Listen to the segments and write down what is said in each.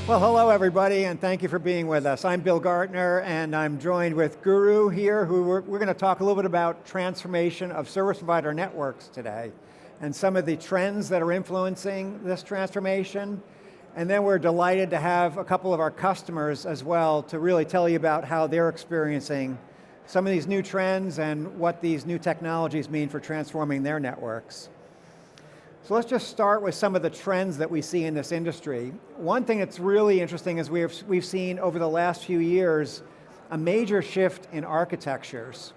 Well, hello everybody, and thank you for being with us. I'm Bill Gartner, and I'm joined with Guru here, who we're going to talk a little bit about transformation of service provider networks today, and some of the trends that are influencing this transformation. And then we're delighted to have a couple of our customers as well to really tell you about how they're experiencing some of these new trends and what these new technologies mean for transforming their networks. So let's just start with some of the trends that we see in this industry. One thing that's really interesting is we've seen over the last few years a major shift in architectures.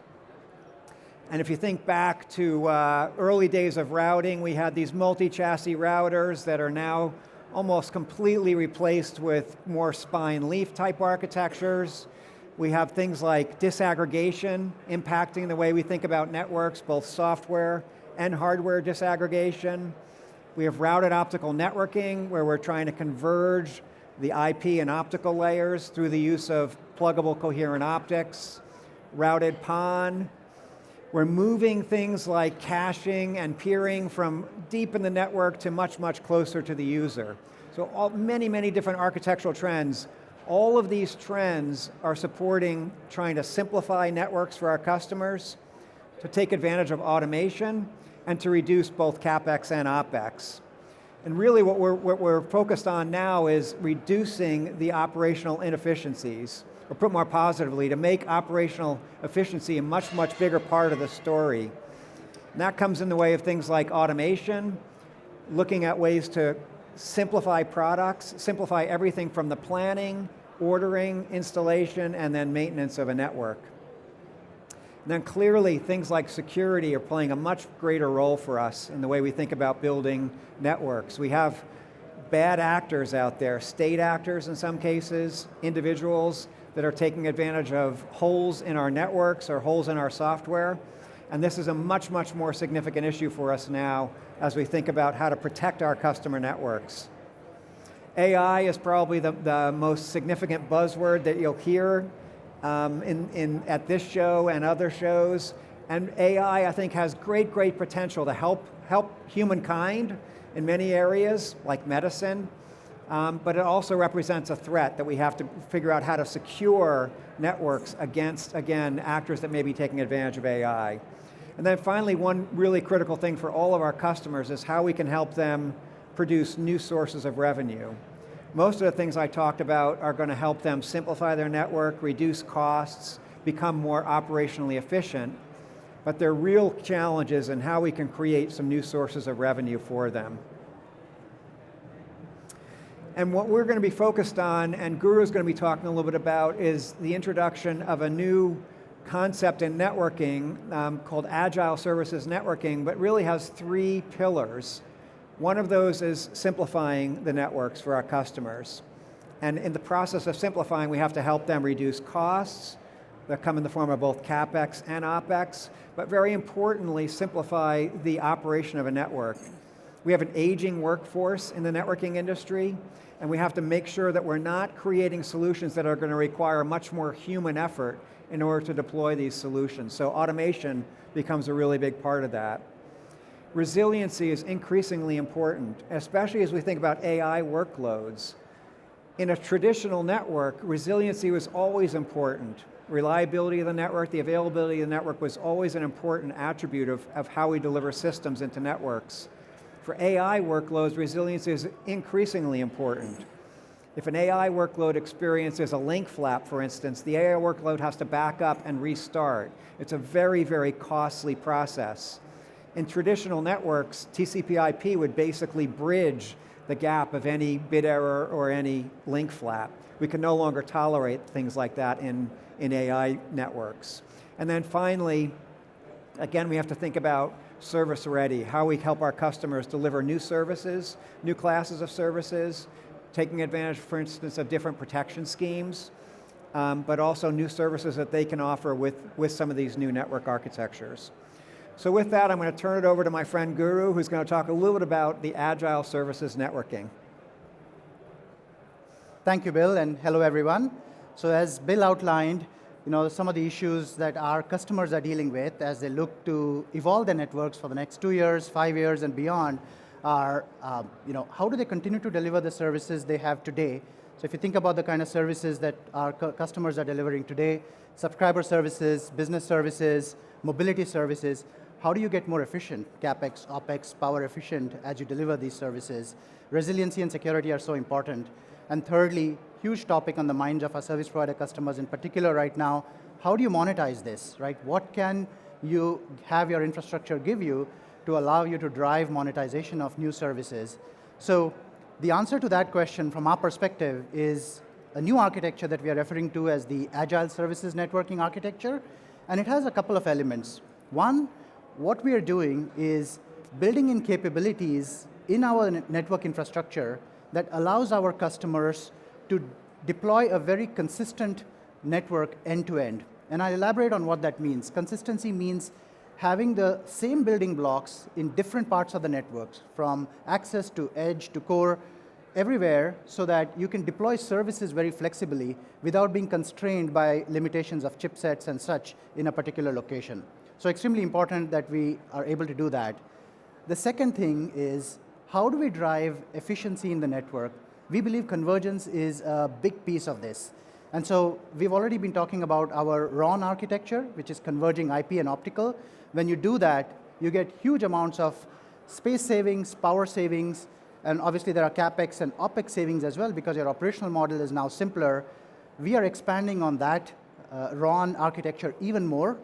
And if you think back to early days of routing, we had these multi-chassis routers that are now almost completely replaced with more spine leaf type architectures. We have things like disaggregation impacting the way we think about networks, both software and hardware disaggregation. We have routed optical networking, where we're trying to converge the IP and optical layers through the use of pluggable coherent optics. Routed PON. We're moving things like caching and peering from deep in the network to much, much closer to the user. So many different architectural trends. All of these trends are supporting trying to simplify networks for our customers, to take advantage of automation, and to reduce both CapEx and OpEx. And really what we're focused on now is reducing the operational inefficiencies, or put more positively, to make operational efficiency a much, much bigger part of the story. And that comes in the way of things like automation, looking at ways to simplify products, simplify everything from the planning, ordering, installation, and then maintenance of a network. And then clearly things like security are playing a much greater role for us in the way we think about building networks. We have bad actors out there, state actors in some cases, individuals that are taking advantage of holes in our networks or holes in our software. And this is a much, much more significant issue for us now as we think about how to protect our customer networks. AI is probably the most significant buzzword that you'll hear at this show and other shows. And AI, I think, has great potential to help humankind in many areas, like medicine, but it also represents a threat that we have to figure out how to secure networks against, again, actors that may be taking advantage of AI. And then finally, one really critical thing for all of our customers is how we can help them produce new sources of revenue. Most of the things I talked about are going to help them simplify their network, reduce costs, become more operationally efficient, but there are real challenges in how we can create some new sources of revenue for them. And what we're going to be focused on, and Guru's going to be talking a little bit about, is the introduction of a new concept in networking called Agile Services Networking, but really has three pillars. One of those is simplifying the networks for our customers. And in the process of simplifying, we have to help them reduce costs that come in the form of both CapEx and OpEx, but very importantly, simplify the operation of a network. We have an aging workforce in the networking industry, and we have to make sure that we're not creating solutions that are going to require much more human effort in order to deploy these solutions. So automation becomes a really big part of that. Resiliency is increasingly important, especially as we think about AI workloads. In a traditional network, resiliency was always important. Reliability of the network, the availability of the network was always an important attribute of how we deliver systems into networks. For AI workloads, resiliency is increasingly important. If an AI workload experiences a link flap, for instance, the AI workload has to back up and restart. It's a very costly process. In traditional networks, TCP/IP would basically bridge the gap of any bit error or any link flap. We can no longer tolerate things like that in AI networks. And then finally, again, we have to think about service ready, how we help our customers deliver new services, new classes of services, taking advantage, for instance, of different protection schemes, but also new services that they can offer with some of these new network architectures. So with that, I'm going to turn it over to my friend Guru, who's going to talk a little bit about the Agile Services Networking. Thank you, Bill, and hello, everyone. So as Bill outlined, some of the issues that our customers are dealing with as they look to evolve their networks for the next 2 years, 5 years, and beyond are, how do they continue to deliver the services they have today So if you think about the kind of services that our customers are delivering today, subscriber services, business services, mobility services, how do you get more efficient, CapEx, OpEx, power efficient as you deliver these services? Resiliency and security are so important. And thirdly, huge topic on the minds of our service provider customers in particular right now, how do you monetize this, right? What can you have your infrastructure give you to allow you to drive monetization of new services? So the answer to that question from our perspective is a new architecture that we are referring to as the Agile Services Networking Architecture, and it has a couple of elements. One, what we are doing is building in capabilities in our network infrastructure that allows our customers to deploy a very consistent network end-to-end. And I'll elaborate on what that means. Consistency means having the same building blocks in different parts of the networks, from access to edge to core, everywhere, so that you can deploy services very flexibly without being constrained by limitations of chipsets and such in a particular location. So extremely important that we are able to do that. The second thing is, how do we drive efficiency in the network? We believe convergence is a big piece of this. And so we've already been talking about our RON architecture, which is converging IP and optical. When you do that, you get huge amounts of space savings, power savings, and obviously there are CapEx and OpEx savings as well because your operational model is now simpler. We are expanding on that RON architecture even more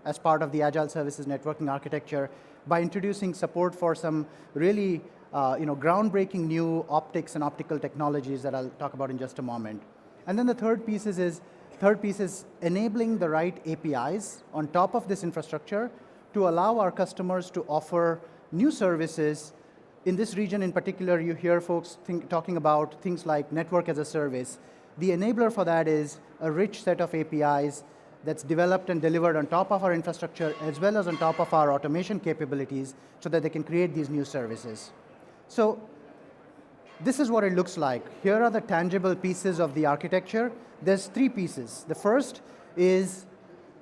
as part of the Agile Services Networking Architecture by introducing support for some really groundbreaking new optics and optical technologies that I'll talk about in just a moment. And then the third piece is enabling the right APIs on top of this infrastructure to allow our customers to offer new services. In this region in particular, you hear folks talking about things like network as a service. The enabler for that is a rich set of APIs that's developed and delivered on top of our infrastructure as well as on top of our automation capabilities so that they can create these new services. So this is what it looks like. Here are the tangible pieces of the architecture. There's three pieces. The first is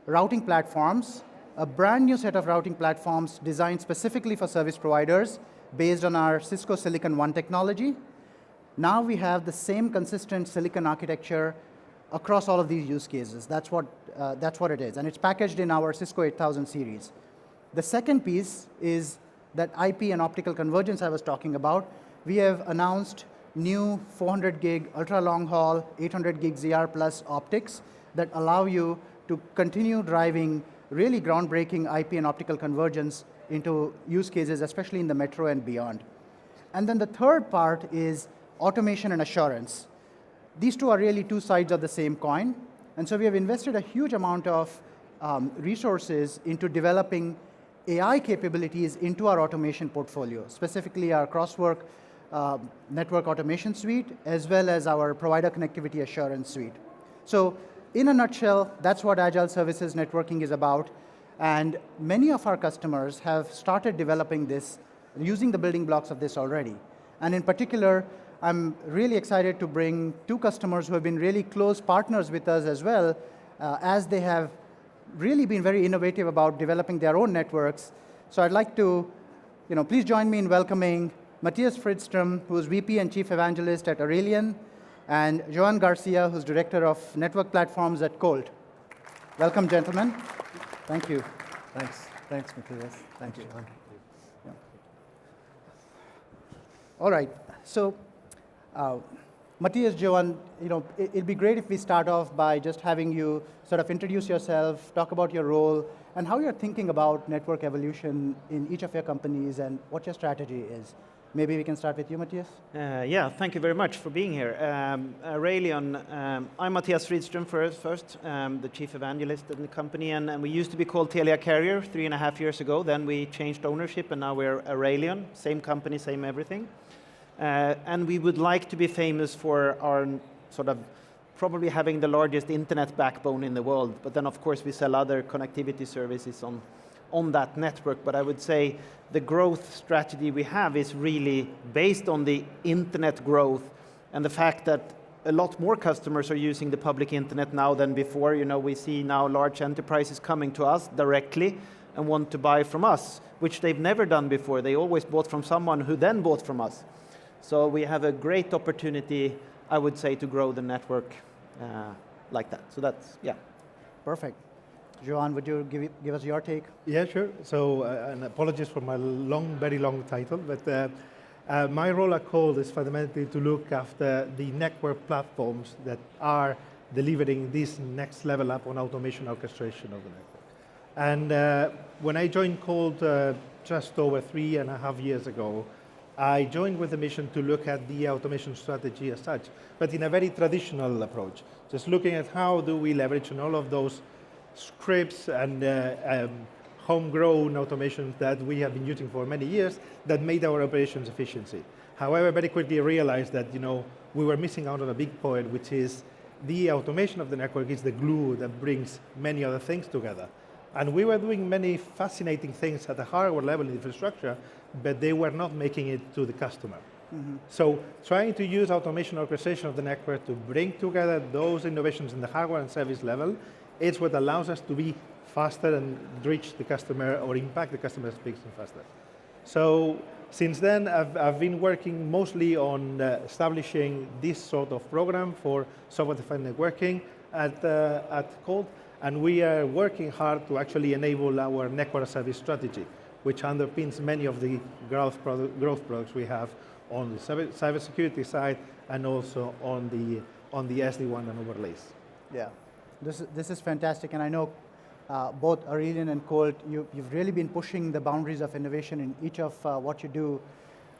routing platforms, a brand new set of routing platforms designed specifically for service providers based on our Cisco Silicon One technology. Now we have the same consistent silicon architecture across all of these use cases. That's what it is. And it's packaged in our Cisco 8000 series. The second piece is that IP and optical convergence I was talking about. We have announced new 400 gig ultra long haul, 800 gig ZR plus optics that allow you to continue driving really groundbreaking IP and optical convergence into use cases, especially in the metro and beyond. And then the third part is automation and assurance. These two are really two sides of the same coin. And so we have invested a huge amount of resources into developing AI capabilities into our automation portfolio, specifically our Crosswork network automation suite, as well as our provider connectivity assurance suite. So in a nutshell, that's what Agile Services Networking is about. And many of our customers have started developing this, using the building blocks of this already. And in particular, I'm really excited to bring two customers who have been really close partners with us as well, as they have really been very innovative about developing their own networks. So I'd like to, please join me in welcoming Matthias Fridström, who is VP and Chief Evangelist at Aurelion, and Joan Garcia, who's Director of Network Platforms at Colt. Welcome, gentlemen. Thank you. Thanks, Matthias. Thanks, John. Yeah. All right. So, Matthias, Joan, it'd be great if we start off by just having you sort of introduce yourself, talk about your role, and how you're thinking about network evolution in each of your companies and what your strategy is. Maybe we can start with you, Matthias. Yeah, thank you very much for being here. Aurelion, I'm Matthias Fridström first, the chief evangelist in the company, and we used to be called Telia Carrier 3.5 years ago. Then we changed ownership, and now we're Aurelion, same company, same everything. And we would like to be famous for our sort of probably having the largest internet backbone in the world. But then, of course, we sell other connectivity services on that network. But I would say the growth strategy we have is really based on the internet growth and the fact that a lot more customers are using the public internet now than before. We see now large enterprises coming to us directly and want to buy from us, which they've never done before. They always bought from someone who then bought from us. So we have a great opportunity I would say, to grow the network like that. So that's, yeah. Perfect. Johan, would you give us your take? Yeah, sure. So, and apologies for my very long title, but my role at Cold is fundamentally to look after the network platforms that are delivering this next level up on automation orchestration of the network. And when I joined Cold just over 3.5 years ago, I joined with a mission to look at the automation strategy as such, but in a very traditional approach, just looking at how do we leverage on all of those scripts and homegrown automations that we have been using for many years that made our operations efficiency. However, very quickly realized that we were missing out on a big point, which is the automation of the network is the glue that brings many other things together. And we were doing many fascinating things at the hardware level in infrastructure, but they were not making it to the customer. Mm-hmm. So trying to use automation orchestration of the network to bring together those innovations in the hardware and service level is what allows us to be faster and reach the customer or impact the customer experience faster. So since then, I've been working mostly on establishing this sort of program for software-defined networking at Cold, and we are working hard to actually enable our network service strategy, which underpins many of the growth products we have on the cybersecurity side and also on the SD-WAN and overlays. Yeah, this is fantastic, and I know both Aurelian and Colt, you've really been pushing the boundaries of innovation in each of what you do.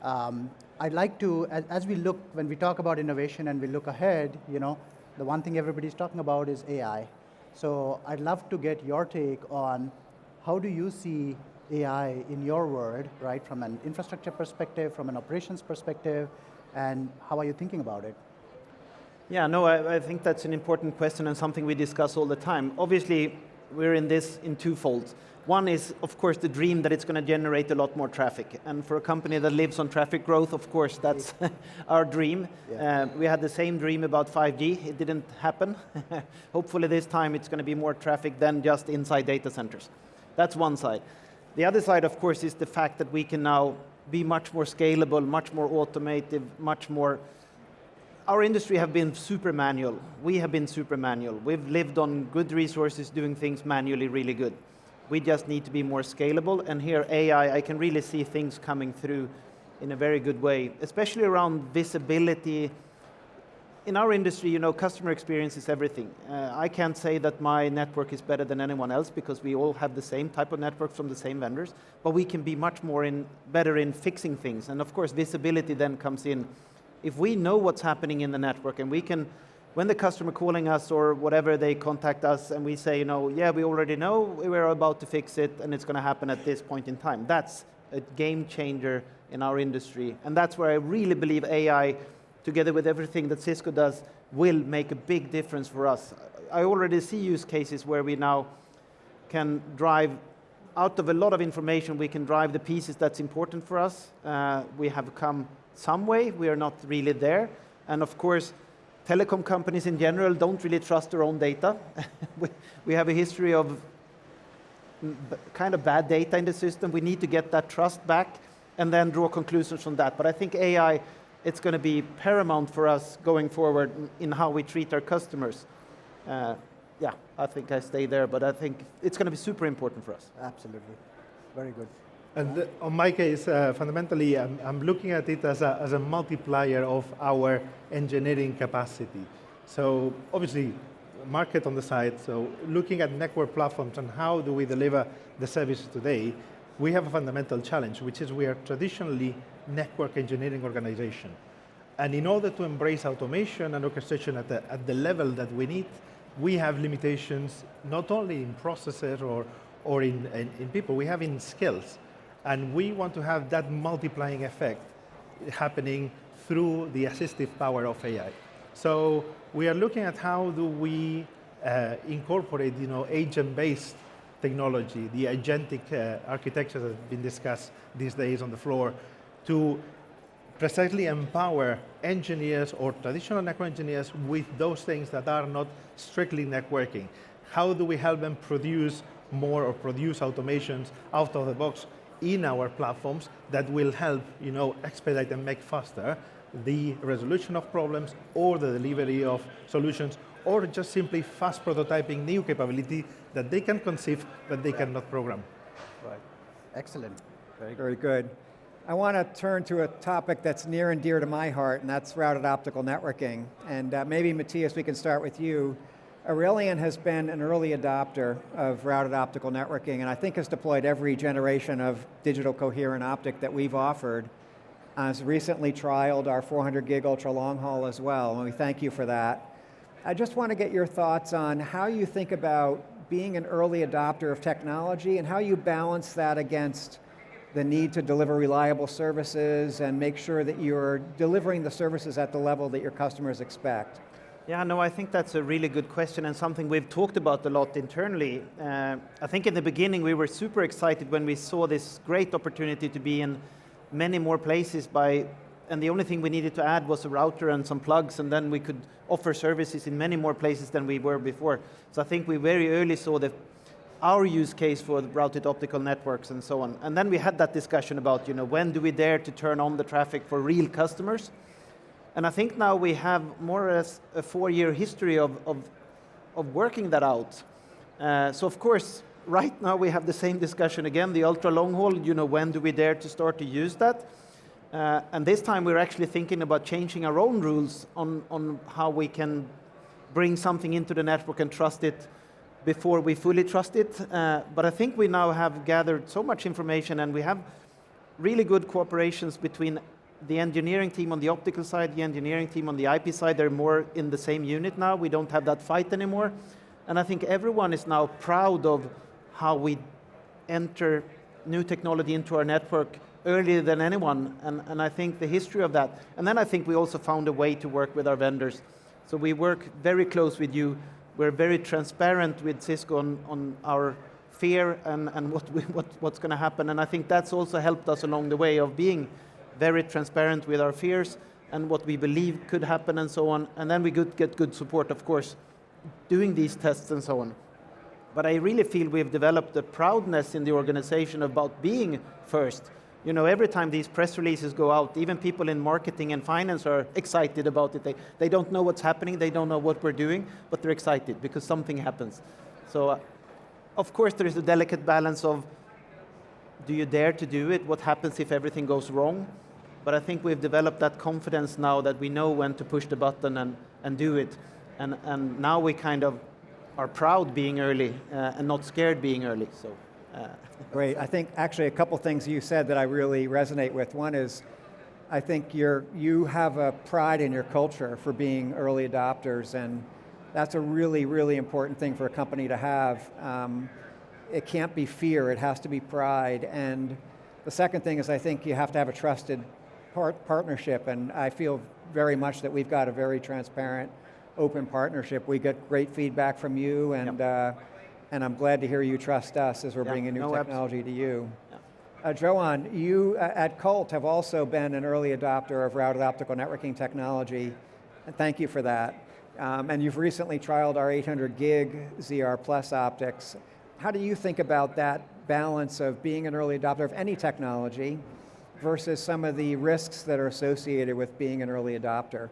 I'd like to, as we look, when we talk about innovation and we look ahead, the one thing everybody's talking about is AI. So I'd love to get your take on how do you see AI in your world, right? From an infrastructure perspective, from an operations perspective, and how are you thinking about it? Yeah, no, I think that's an important question and something we discuss all the time. Obviously, we're in this in two folds. One is, of course, the dream that it's going to generate a lot more traffic. And for a company that lives on traffic growth, of course, that's our dream. Yeah. We had the same dream about 5G. It didn't happen. Hopefully this time it's going to be more traffic than just inside data centers. That's one side. The other side, of course, is the fact that we can now be much more scalable, much more automated, much more... Our industry have been super manual. We have been super manual. We've lived on good resources doing things manually really good. We just need to be more scalable, and here AI, I can really see things coming through in a very good way, especially around visibility. In our industry, customer experience is everything. I can't say that my network is better than anyone else because we all have the same type of network from the same vendors, but we can be much more better in fixing things. And of course, visibility then comes in. If we know what's happening in the network and we can, when the customer calling us or whatever, they contact us and we say, yeah, we already know, we're about to fix it and it's going to happen at this point in time. That's a game changer in our industry. And that's where I really believe AI, together with everything that Cisco does, will make a big difference for us. I already see use cases where we now can drive, out of a lot of information, we can drive the pieces that's important for us. We have come some way, we are not really there. And of course, telecom companies in general don't really trust their own data. We have a history of kind of bad data in the system. We need to get that trust back and then draw conclusions from that. But I think AI, it's going to be paramount for us going forward in how we treat our customers. Yeah, I think I stay there, but I think it's going to be super important for us. Absolutely. Very good. And on my case, fundamentally, I'm looking at it as a multiplier of our engineering capacity. So obviously, market on the side, so looking at network platforms and how do we deliver the services today, we have a fundamental challenge, which is we are traditionally network engineering organization. And in order to embrace automation and orchestration at the level that we need, we have limitations not only in processes or in people, we have in skills. And we want to have that multiplying effect happening through the assistive power of AI. So we are looking at how do we incorporate, agent-based technology, the agentic architecture that has been discussed these days on the floor, to precisely empower engineers or traditional network engineers with those things that are not strictly networking. How do we help them produce more or produce automations out of the box in our platforms that will help, expedite and make faster the resolution of problems or the delivery of solutions, or just simply fast prototyping new capability that they can conceive but they cannot program. Right. Excellent. Very good. I want to turn to a topic that's near and dear to my heart, and that's routed optical networking. And maybe, Matthias, we can start with you. Aurelian has been an early adopter of routed optical networking, and I think has deployed every generation of digital coherent optic that we've offered. Has recently trialed our 400 gig ultra long haul as well, and we thank you for that. I just want to get your thoughts on how you think about being an early adopter of technology and how you balance that against the need to deliver reliable services and make sure that you're delivering the services at the level that your customers expect. Yeah, no, I think that's a really good question and something we've talked about a lot internally. I think in the beginning we were super excited when we saw this great opportunity to be in many more places and the only thing we needed to add was a router and some plugs, and then we could offer services in many more places than we were before. So I think we very early saw our use case for the routed optical networks and so on. And then we had that discussion about, when do we dare to turn on the traffic for real customers? And I think now we have more or less a 4-year history of working that out. So of course, right now we have the same discussion again, the ultra long haul, when do we dare to start to use that? And this time we're actually thinking about changing our own rules on how we can bring something into the network and trust it before we fully trust it. But I think we now have gathered so much information and we have really good cooperations between the engineering team on the optical side, the engineering team on the IP side. They're more in the same unit now. We don't have that fight anymore. And I think everyone is now proud of how we enter new technology into our network earlier than anyone. And I think the history of that. And then I think we also found a way to work with our vendors. So we work very close with you. We're very transparent with Cisco on our fear and what's going to happen. And I think that's also helped us along the way of being very transparent with our fears and what we believe could happen and so on. And then we could get good support, of course, doing these tests and so on. But I really feel we've developed a proudness in the organization about being first. Every time these press releases go out, even people in marketing and finance are excited about it. They don't know what's happening, they don't know what we're doing, but they're excited because something happens. So, of course, there is a delicate balance of, do you dare to do it? What happens if everything goes wrong? But I think we've developed that confidence now that we know when to push the button and do it. And now we kind of are proud being early and not scared being early. So. Great. I think actually a couple things you said that I really resonate with. One is, I think you have a pride in your culture for being early adopters, and that's a really, really important thing for a company to have. It can't be fear, it has to be pride. And the second thing is I think you have to have a trusted partnership, and I feel very much that we've got a very transparent, open partnership. We get great feedback from you, and and I'm glad to hear you trust us as we're bringing new technology to you. Johan, you at Colt have also been an early adopter of routed optical networking technology, and thank you for that. And you've recently trialed our 800 gig ZR Plus optics. How do you think about that balance of being an early adopter of any technology versus some of the risks that are associated with being an early adopter?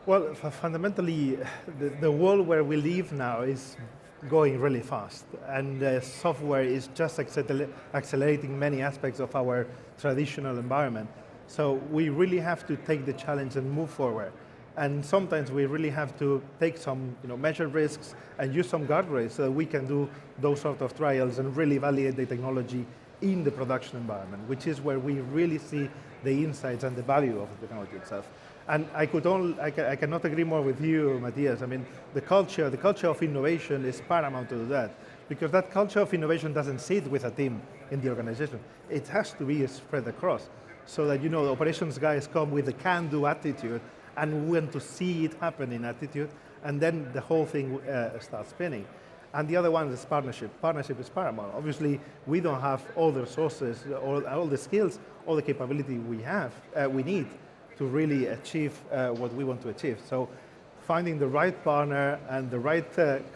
Well, fundamentally, the world where we live now is going really fast, and software is just accelerating many aspects of our traditional environment. So we really have to take the challenge and move forward. And sometimes we really have to take some measured risks and use some guardrails so that we can do those sort of trials and really validate the technology in the production environment, which is where we really see the insights and the value of the technology itself. And I cannot agree more with you, Matthias. I mean, the culture of innovation is paramount to do that, because that culture of innovation doesn't sit with a team in the organization. It has to be spread across, so that the operations guys come with a can-do attitude and want to see it happen in attitude, and then the whole thing starts spinning. And the other one is partnership. Partnership is paramount. Obviously, we don't have all the resources, all the skills, all the capability we need to really achieve what we want to achieve. So finding the right partner and the right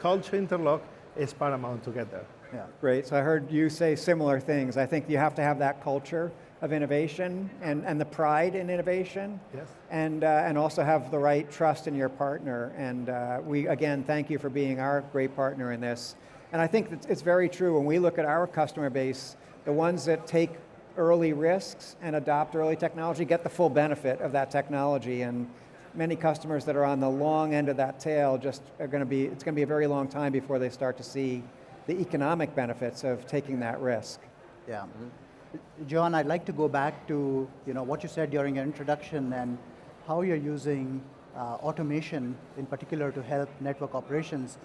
culture interlock is paramount to get there. Yeah, great. So I heard you say similar things. I think you have to have that culture of innovation and the pride in innovation. Yes. And also have the right trust in your partner. And we, again, thank you for being our great partner in this. And I think that it's very true when we look at our customer base, the ones that take early risks and adopt early technology get the full benefit of that technology. And many customers that are on the long end of that tail just are going to be, it's going to be a very long time before they start to see the economic benefits of taking that risk. Yeah. John, I'd like to go back to what you said during your introduction and how you're using automation in particular to help network operations.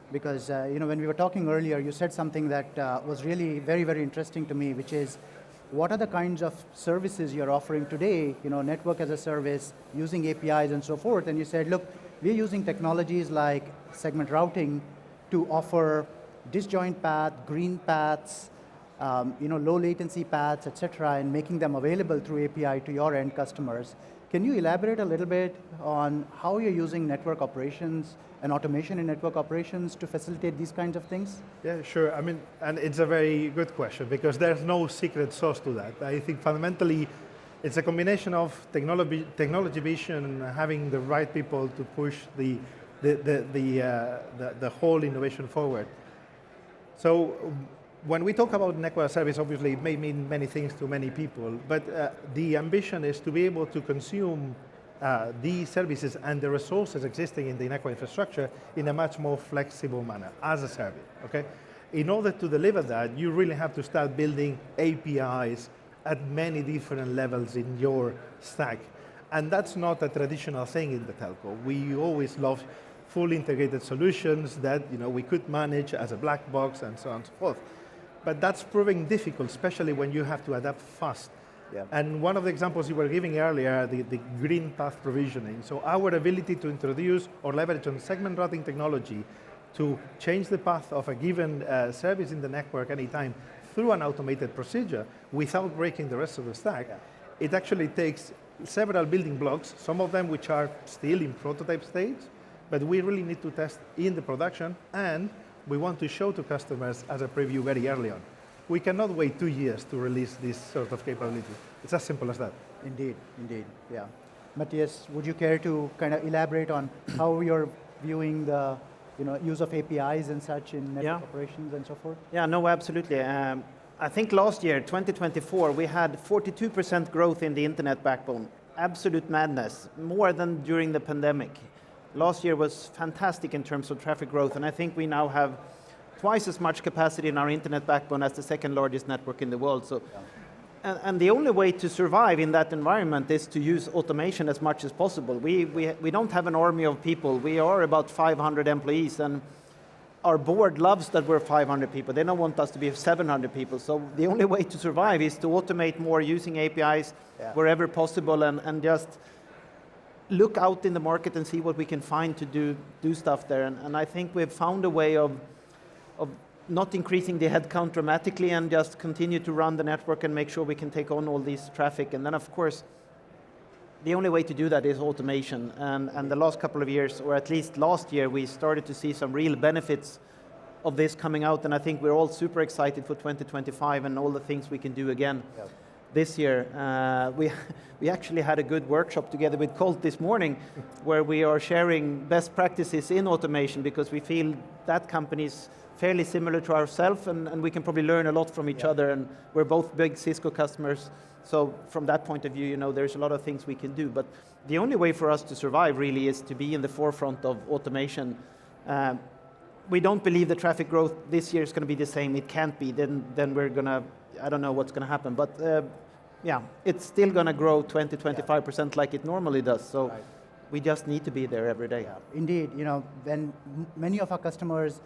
Because when we were talking earlier, you said something that was really very, very interesting to me, which is what are the kinds of services you're offering today, network as a service, using APIs and so forth. And you said, look, we're using technologies like segment routing to offer disjoint path, green paths, low latency paths, etc., and making them available through API to your end customers. Can you elaborate a little bit on how you're using network operations and automation in network operations to facilitate these kinds of things? Yeah, sure. I mean, and it's a very good question because there's no secret sauce to that. I think fundamentally, it's a combination of technology vision and having the right people to push the whole innovation forward. So when we talk about network as a service, obviously it may mean many things to many people, but the ambition is to be able to consume these services and the resources existing in the network infrastructure in a much more flexible manner as a service, okay? In order to deliver that, you really have to start building APIs at many different levels in your stack. And that's not a traditional thing in the telco. We always love fully integrated solutions that we could manage as a black box and so on and so forth. But that's proving difficult, especially when you have to adapt fast. Yeah. And one of the examples you were giving earlier, the green path provisioning. So our ability to introduce or leverage on segment routing technology to change the path of a given service in the network anytime through an automated procedure without breaking the rest of the stack, it actually takes several building blocks, some of them which are still in prototype stage, but we really need to test in the production, and we want to show to customers as a preview very early on. We cannot wait 2 years to release this sort of capability. It's as simple as that. Indeed, yeah. Matthias, would you care to kind of elaborate on how you're viewing the use of APIs and such in network operations and so forth? Yeah, no, absolutely. I think last year, 2024, we had 42% growth in the internet backbone. Absolute madness, more than during the pandemic. Last year was fantastic in terms of traffic growth, and I think we now have twice as much capacity in our internet backbone as the second largest network in the world. So, and the only way to survive in that environment is to use automation as much as possible. We don't have an army of people. We are about 500 employees, and our board loves that we're 500 people. They don't want us to be 700 people. So the only way to survive is to automate more using APIs wherever possible, and just look out in the market and see what we can find to do stuff there. And I think we've found a way of not increasing the headcount dramatically and just continue to run the network and make sure we can take on all this traffic. And then, of course, the only way to do that is automation. And the last couple of years, or at least last year, we started to see some real benefits of this coming out. And I think we're all super excited for 2025 and all the things we can do again. This year. We actually had a good workshop together with Colt this morning where we are sharing best practices in automation because we feel that company is fairly similar to ourselves and we can probably learn a lot from each other, and we're both big Cisco customers. So from that point of view, there's a lot of things we can do. But the only way for us to survive really is to be in the forefront of automation. We don't believe the traffic growth this year is going to be the same. It can't be. Then we're going to, I don't know what's going to happen. But yeah, it's still going to grow 20-25% like it normally does. So we just need to be there every day. Yeah. Indeed, when many of our customers,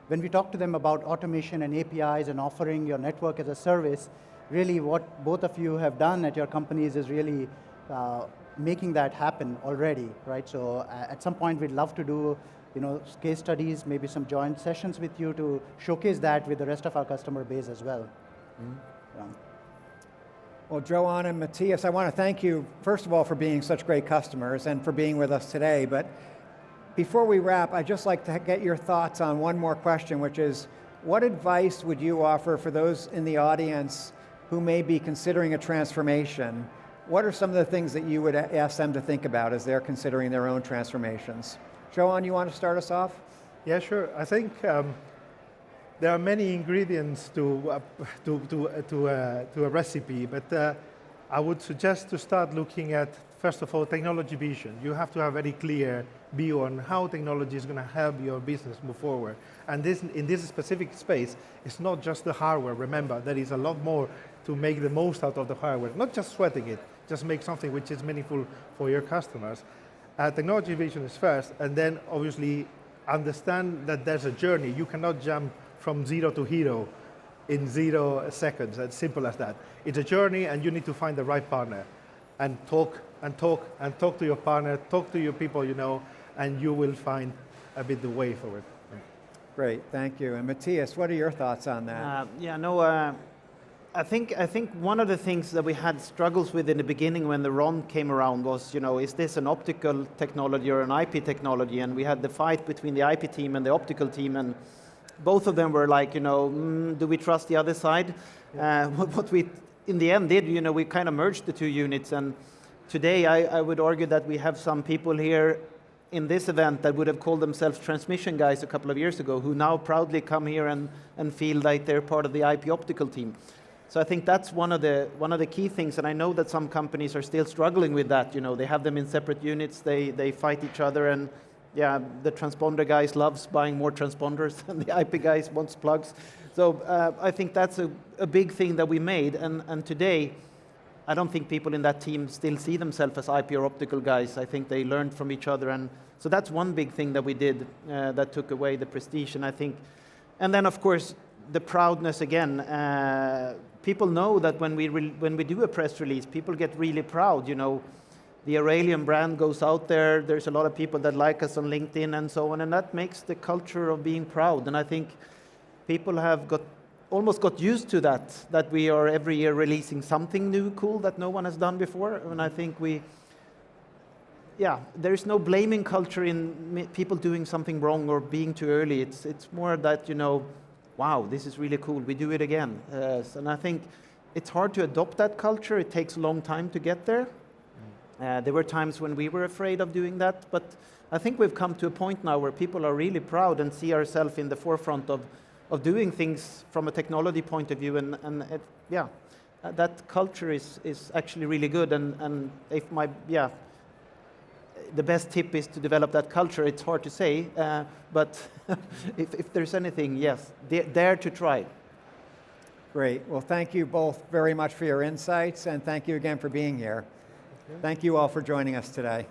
when we talk to them about automation and APIs and offering your network as a service, really what both of you have done at your companies is really making that happen already, right? So at some point we'd love to do case studies, maybe some joint sessions with you to showcase that with the rest of our customer base as well. Yeah. Well, Johan and Matthias, I want to thank you, first of all, for being such great customers and for being with us today. But before we wrap, I'd just like to get your thoughts on one more question, which is, what advice would you offer for those in the audience who may be considering a transformation, what are some of the things that you would ask them to think about as they're considering their own transformations? Johan, you want to start us off? Yeah, sure. I think there are many ingredients to a recipe, but I would suggest to start looking at, first of all, technology vision. You have to have a very clear view on how technology is going to help your business move forward. And this, in this specific space, it's not just the hardware. Remember, there is a lot more to make the most out of the hardware, not just sweating it, just make something which is meaningful for your customers. Technology vision is first, and then obviously understand that there's a journey. You cannot jump from 0 to hero in 0 seconds, as simple as that. It's a journey, and you need to find the right partner, and talk to your partner, talk to your people you know, and you will find a bit the way forward. Great, thank you. And Matthias, what are your thoughts on that? I think one of the things that we had struggles with in the beginning when the RON came around was, is this an optical technology or an IP technology? And we had the fight between the IP team and the optical team, and both of them were like, do we trust the other side? What we, in the end, did, we kind of merged the two units. And today, I would argue that we have some people here in this event that would have called themselves transmission guys a couple of years ago, who now proudly come here and feel like they're part of the IP optical team. So I think that's one of the key things, and I know that some companies are still struggling with that. They have them in separate units, they fight each other, and yeah, the transponder guys loves buying more transponders, and the IP guys wants plugs. So I think that's a big thing that we made, and today, I don't think people in that team still see themselves as IP or optical guys. I think they learned from each other, and so that's one big thing that we did that took away the prestige, and I think, and then of course, the proudness again. People know that when we do a press release, people get really proud. The Aurelian brand goes out there. There's a lot of people that like us on LinkedIn and so on, and that makes the culture of being proud. And I think people have almost got used to that we are every year releasing something new, cool that no one has done before. And I think there is no blaming culture in people doing something wrong or being too early. It's more that wow, this is really cool, we do it again. And I think it's hard to adopt that culture. It takes a long time to get there. There were times when we were afraid of doing that, but I think we've come to a point now where people are really proud and see ourselves in the forefront of doing things from a technology point of view, and that culture is actually really good, and if the best tip is to develop that culture. It's hard to say, but if there's anything, yes, dare to try. Great. Well, thank you both very much for your insights, and thank you again for being here. Thank you all for joining us today.